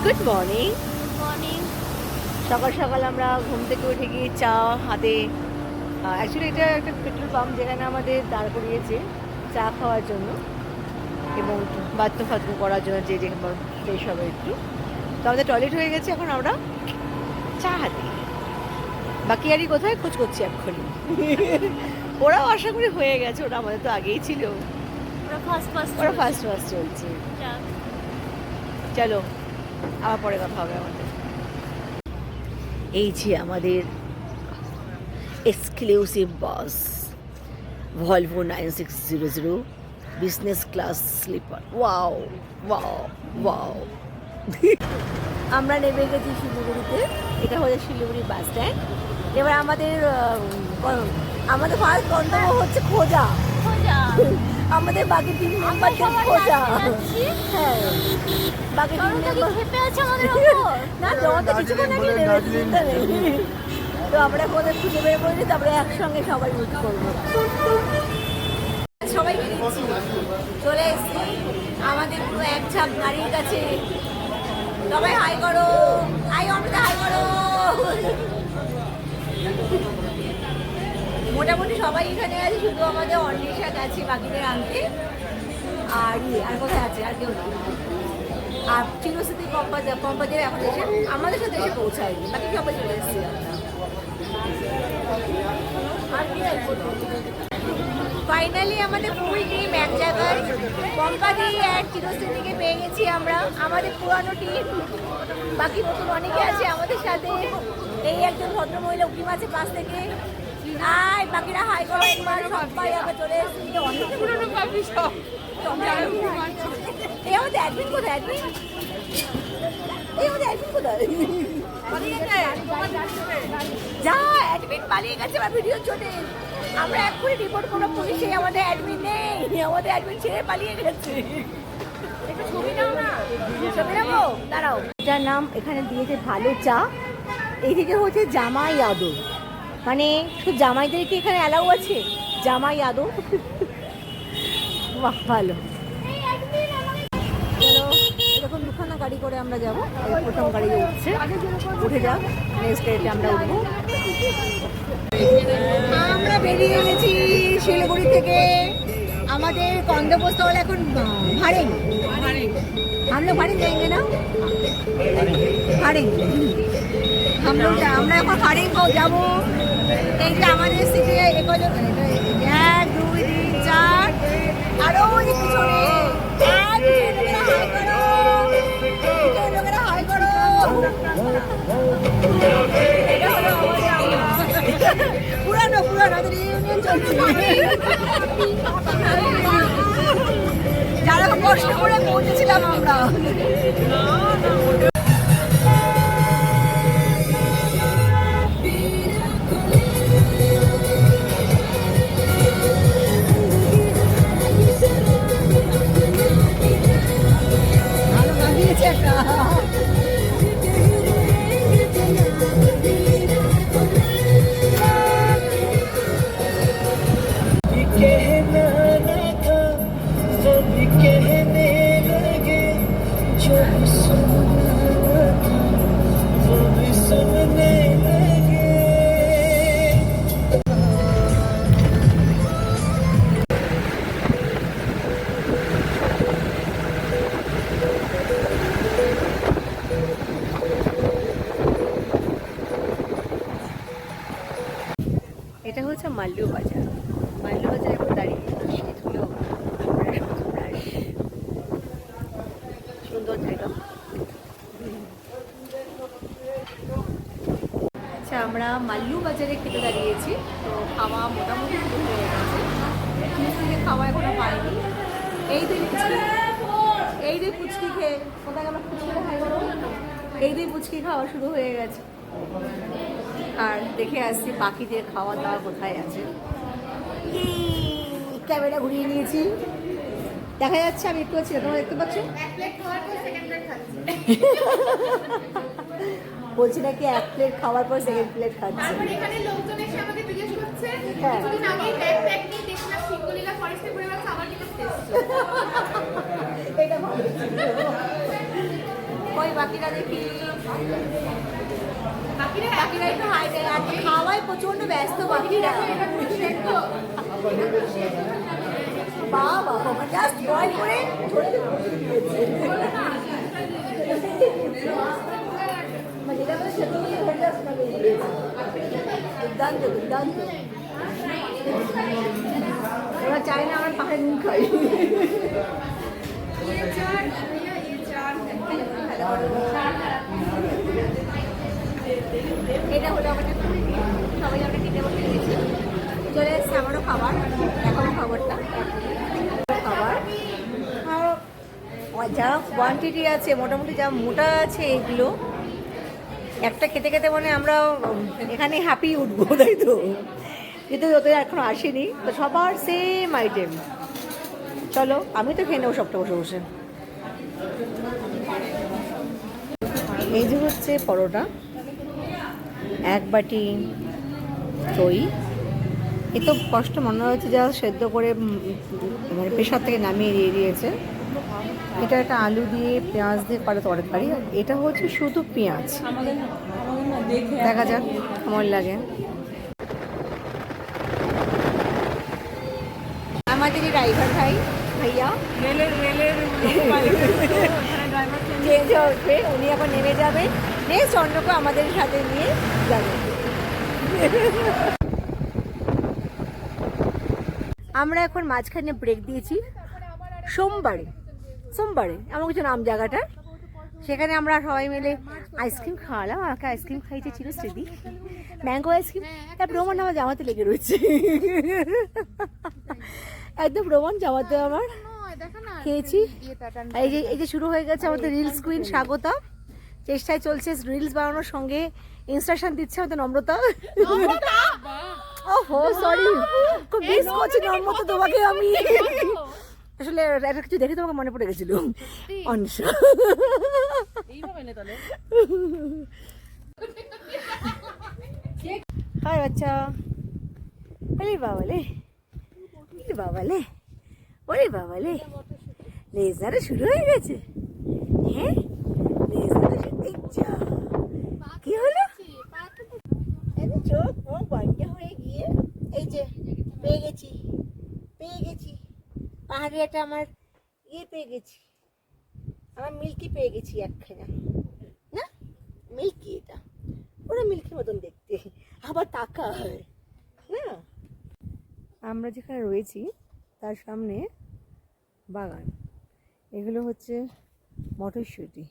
Good morning. Morning. সকাল সকাল আমরা ঘুম থেকে উঠে গিয়ে চা হাতে, অ্যাকচুয়ালি এটা একটা পেট্রোল পাম্প যেখানে আমাদের দাঁড় করিয়েছে চা খাওয়ার জন্য এবং বাথরুম ফাথরুম করার জন্য, যে যে ফ্রেশ হবে একটু। তো আমাদের টয়লেট হয়ে গেছে, এখন আমরা চা হাতে। বাকি আরই কোথায় খোঁজ করছি এক্ষুনি। ওরাও আশা করি হয়ে গেছে, ওরা আমাদের তো আগেই ছিল, ওরা ফার্স্ট ওরা ফার্স্ট ফার্স্ট চলছে। চলো আবার পরে কথা হবে আমাদের। এই যে আমাদের exclusive bus Volvo 9600 business class sleeper. Wow wow wow. আমরা নেমে গেছি শিলিগুড়িতে। এটা হচ্ছে শিলিগুড়ি বাস স্ট্যান্ড। এবার আমাদের ফার্স্ট গন্তব্য হচ্ছে খোঁজা। আমাদের বাকি টিম মেম্বারদের খোঁজা। হ্যাঁ, বাকি টিম মেম্বার খেপে আছে আমাদের উপর। না, জমাতে কিছুক্ষণ আগে নেমেছি। তো আমরা ওদের খুঁজে বের করি, তারপরে একসঙ্গে সবাই মিট করবো। সবাই বেরিয়েছি, চলে এসেছি আমাদের পুরো এক ঝাঁক গাড়ির কাছে। সবাই হাই করো, হাই অমৃতা, হাই করো। মোটামুটি সবাই এখানে আছে, শুধু আমাদের অন্বেষা গেছে বাকিদের আনতে। আর কোথায় আছে, আর কেউ নেই। আর চিরস্মৃতি কম্পাদের এখন এসে আমাদের সাথে এসে পৌঁছায়নি, বাকি সবাই চলে এসেছি আমরা। ফাইনালি আমাদের ফুল টিম এক জায়গায়, পম্পাদি আর চিরস্মৃতিকে পেয়ে গেছি আমরা, আমাদের পুরানো টিম। বাকি নতুন অনেকে আছে আমাদের সাথে। এই একজন ভদ্রমহিলা উকিম আছে পাশ থেকে। আয় বাকিরা হাই করো একবার, সবাই আমরা চলে এসেছি। অনেক পুরনো কফি শপ। এই আমাদের অ্যাডমিন কোথায়? অ্যাডমিন কোথায়? যা অ্যাডমিন পালিয়ে গেছে আমার ভিডিওর জন্যে। আমরা এক্ষুনি রিপোর্ট করবো পুলিশে, আমাদের অ্যাডমিন নেই, আমাদের অ্যাডমিন ছেড়ে পালিয়ে গেছে। ছবি নাও, দাঁড়াও। এটার নাম এখানে দিয়েছে ভালো চা। এই থেকে হচ্ছে জামাই আদর, মানে শুধু জামাইদেরকে এখানে অ্যালাউ আছে, জামাই আদর। বাহ, ভালো। চলো, এরকম দুখানা গাড়ি করে আমরা যাবো। প্রথম গাড়ি উঠছে, উঠে যাক, নেক্সট ডেটে আমরা উঠবো। আমরা বেরিয়ে গেছি শিলিগুড়ি থেকে। আমাদের গন্তব্যস্থল এখন ভাড়েং। আমরা ভাড়েং যাইঙ্গে না, ভাড়েং। আমরা এখন ভাড়েং যাবো। এই যে আমাদের সিটে 1 2 3 4, আরো ওই পিছনে লোকেরা হাই করো। পুরানো ইউনিয়ন চলছে। যারা কষ্ট করে পৌঁছেছিলাম আমরা। এটা হচ্ছে মাল্লু বাজার। মাল্লু বাজার এখন দাঁড়িয়ে সেগুলো সুন্দর জায়গা। আচ্ছা, আমরা মাল্লু বাজারে খেতে দাঁড়িয়েছি। তো খাওয়া মোটামুটি শুরু হয়ে গেছে, থেকে খাওয়া এখনো পাইনি। এই দুই পুচকি খেয়ে কোথায় আমরা ফুচকি খাই বলো, এই দুই পুচকি খাওয়া শুরু হয়ে গেছে। আর দেখে আসছি বাকিদের খাওয়া দাওয়া কোথায় আছে। ক্যামেরা ঘুরিয়ে নিয়েছি, দেখা যাচ্ছে আমি একটু আছি, তোমরা দেখতে পাচ্ছ। বলছি নাকি 1 প্লেট খাওয়ার পর 2nd প্লেট খাচ্ছে। এটা ভালো। বাকিরা দেখি বাকিরা একটু হাই দেয় আর খাওয়ায় প্রচন্ড ব্যস্ত বাকিরা বাবা বাবা জাস্ট বয় করে দুর্দান্ত দুর্দান্ত ওরা চায় না আমার পাহাড়ে নুন খাই এটা হলো আমাদের সবাই আমরা কিনে বসে গেছি চলে এসছে আমারও খাবার এখনো খাবারটা খাবার আর যা কোয়ান্টিটি আছে মোটামুটি যা মোটা আছে এগুলো একটা খেতে খেতে মানে আমরা এখানে হ্যাপি উঠবো তাই তো কিন্তু ওদের এখনো আসেনি তো সবার সেম আইটেম চলো আমি তো খেয়ে নেবো সবটা বসে বসে এই যে হচ্ছে পরোটা এক বাটি দই এ তো কষ্ট মনে হচ্ছে যা সেদ্ধ করে মানে প্রেশার থেকে নামিয়ে দিয়ে দিয়েছে এটা একটা আলু দিয়ে পেঁয়াজ দিয়ে করা তরকারি আর এটা হচ্ছে শুধু পেঁয়াজ দেখা যাক কেমন লাগে আমাদের ড্রাইভার ভাইয়া চেঞ্জ উঠবে উনি এখন নেমে যাবে নেক্সট অন্যকে আমাদের সাথে নিয়ে যাবে আমরা এখন মাঝখানে ব্রেক দিয়েছি সোমবারে এমন কিছু নাম জায়গাটার সেখানে আমরা সবাই মিলে আইসক্রিম খাওয়ালাম আমাকে আইসক্রিম খাইতে ছিল স্মৃতি ম্যাঙ্গো আইসক্রিম তারপর রোমান আমার জামাতে লেগে রয়েছে একদম রোমান জামাতে আমার খেয়েছি এই যে শুরু হয়ে গেছে আমাদের রিলস কুইন স্বাগতা চেষ্টায় চলছে রিলস বানানোর সঙ্গে ইনস্ট্রাকশন দিচ্ছে আমাদের নম্রতা ওহো সরি খুব মিস করছি নম্রতা তোমাকে আমি আসলে একটা কিছু দেখে তোমাকে মনে পড়ে গেছিল অনিশা হাই বাচ্চা ওরে বাবালে ওরে বাবালে লেজারে শুরু হয়ে গেছে হ্যাঁ লেজারে কি হলো চোখ মুখ বন্ধ হয়ে গিয়ে এই যে পেয়ে গেছি পাহাড়ে একটা আমার পেয়ে গেছি আমার মিল্কি পেয়ে গেছি একখানা না মিল্কি এটা ওরা মিল্কির মতন দেখতে আবার টাকা হয় না আমরা যেখানে রয়েছি তার সামনে বাগান এগুলো হচ্ছে মটরশুঁটি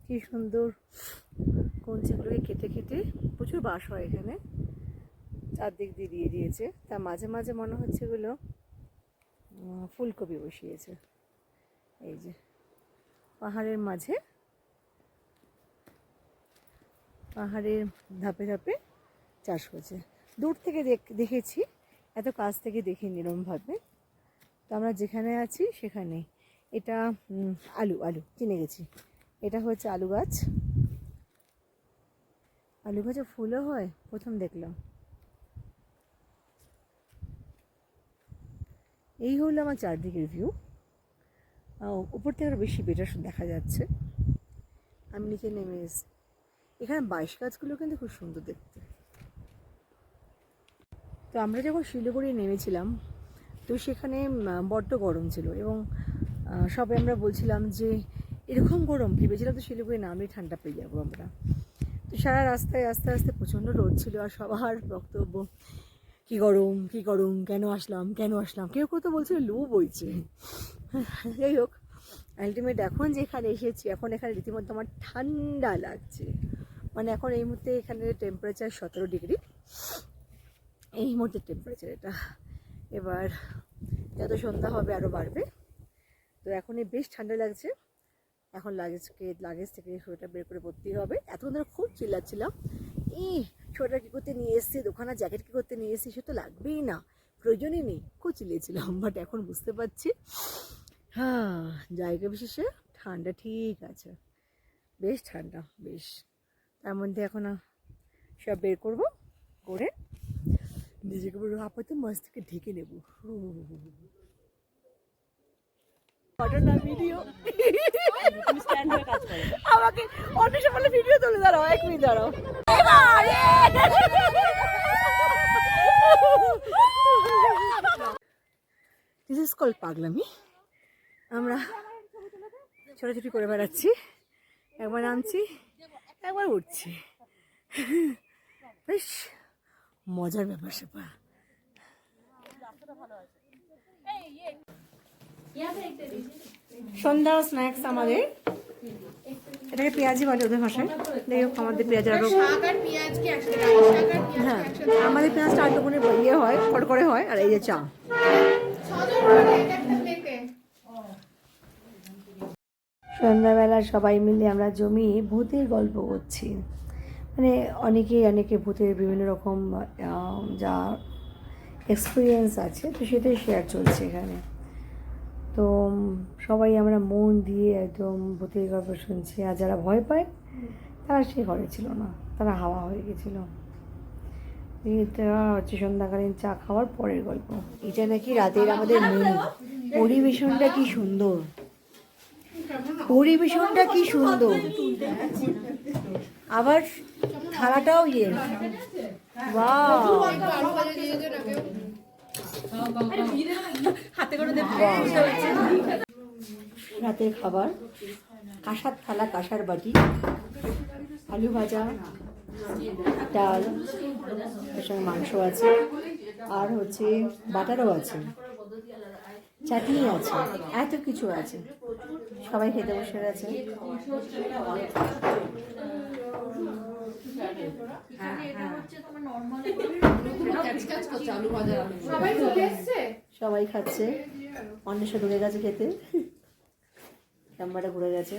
কি সুন্দর কঞ্চিগুলোকে কেটে কেটে প্রচুর বাস হয় এখানে চারদিক দিয়ে দিয়েছে তার মাঝে মাঝে মনে হচ্ছে এগুলো ফুলকপি বসিয়েছে এই যে পাহাড়ের মাঝে পাহাড়ের ধাপে ধাপে চাষ হচ্ছে দূর থেকে দেখেছি এত কাছ থেকে দেখিনি এরমভাবে তো আমরা যেখানে আছি সেখানে এটা আলু চিনে গেছি এটা হচ্ছে আলু গাছে ফুলও হয় প্রথম দেখলাম এই হলো আমার চারদিকের ভিউ উপর থেকে আরও বেশি বেটার দেখা যাচ্ছে আমি নিচে নেমে এসেছি এখানে বাইশ গাছগুলো কিন্তু খুব সুন্দর দেখতে তো আমরা যখন শিলিগুড়ি নেমেছিলাম তো সেখানে বড্ড গরম ছিল এবং সবাই আমরা বলছিলাম যে এরকম গরম ভেবেছিলাম তো শিলিগুড়ি নামলে ঠান্ডা পেয়ে যাবো আমরা তো সারা রাস্তায় আস্তে আস্তে প্রচণ্ড রোদ ছিল আর সবার বক্তব্য কি গরম কেন আসলাম কেউ তো বলছিল লু বইছে যাই হোক আলটিমেট এখন যেখানে এসেছি এখন এখানে রীতিমতো আমার ঠান্ডা লাগছে মানে এখন এই মুহূর্তে এখানে টেম্পারেচার 17 ডিগ্রি এই মুহূর্তে টেম্পারেচার এটা এবার যত সন্ধ্যা হবে আরও বাড়বে তো এখন বেশ ঠান্ডা লাগছে এখন লাগেজ থেকে সোয়েটার বের করে পরতেই হবে এতক্ষণ ধরে খুব চিল্লাচ্ছিলাম সোয়েটার কী করতে নিয়ে এসেছি দোকানে জ্যাকেট কী করতে নিয়ে এসেছি সে তো লাগবেই না প্রয়োজনই নেই খুব চিল্লিয়েছিলাম বাট এখন বুঝতে পারছি জায়গা বিশেষে ঠান্ডা ঠিক আছে বেশ ঠান্ডা বেশ তার মধ্যে এখন সব বের করবো করে নিজেকে পুরো আপাতত মাছ থেকে ঢেকে নেব ঘটনা ভিডিও আমাকে অন্বেষা বলে ভিডিও তুলে দাঁড়াও, 1 মিনিট দাঁড়াও। দিস ইজ কল পাগলামি। আমরা ছোটাছুটি করে বেড়াচ্ছি, একবার নামছি একবার উঠছি, বেশ মজার ব্যাপার স্যাপার। সন্ধ্যার স্ন্যাক্স আমাদের, এটাকে পেঁয়াজি বলে ওদের ভাষায়। যাই হোক আমাদের পেঁয়াজের আরো, হ্যাঁ আমাদের পেঁয়াজটা আরেকটু করে ইয়ে হয়, কড়কড়ে হয়। আর এই যে চা, সন্ধ্যাবেলা সবাই মিলে আমরা জমিয়ে ভূতের গল্প করছি। মানে অনেকে ভূতের বিভিন্ন রকম যা এক্সপিরিয়েন্স আছে, তো সেটাই শেয়ার চলছে এখানে। তো সবাই আমরা মন দিয়ে একদম ভূতের গল্প শুনছি। আর যারা ভয় পায় তারা সে ঘরে ছিল না, তারা হাওয়া হয়ে গেছিল। এটা হচ্ছে সন্ধ্যাকালীন চা খাওয়ার পরের গল্প। এটা নাকি রাতের আমাদের মেনু। পরিবেশনটা কি সুন্দর, পরিবেশনটা কি সুন্দর, আবার থালাটাও ইয়ে, বাহ রাতের খাবার, কাঁসার থালা, কাঁসার বাটি, আলু ভাজা, ডাল, এর সঙ্গে মাংস আছে, আর হচ্ছে বাটারও আছে, চাটনি আছে, এত কিছু আছে। সবাই খেতে বসে গেছে। সবাই খাচ্ছে, অন্বেষা ঢুকে গেছে খেতে, চাম্বাটা ঘুরে গেছে।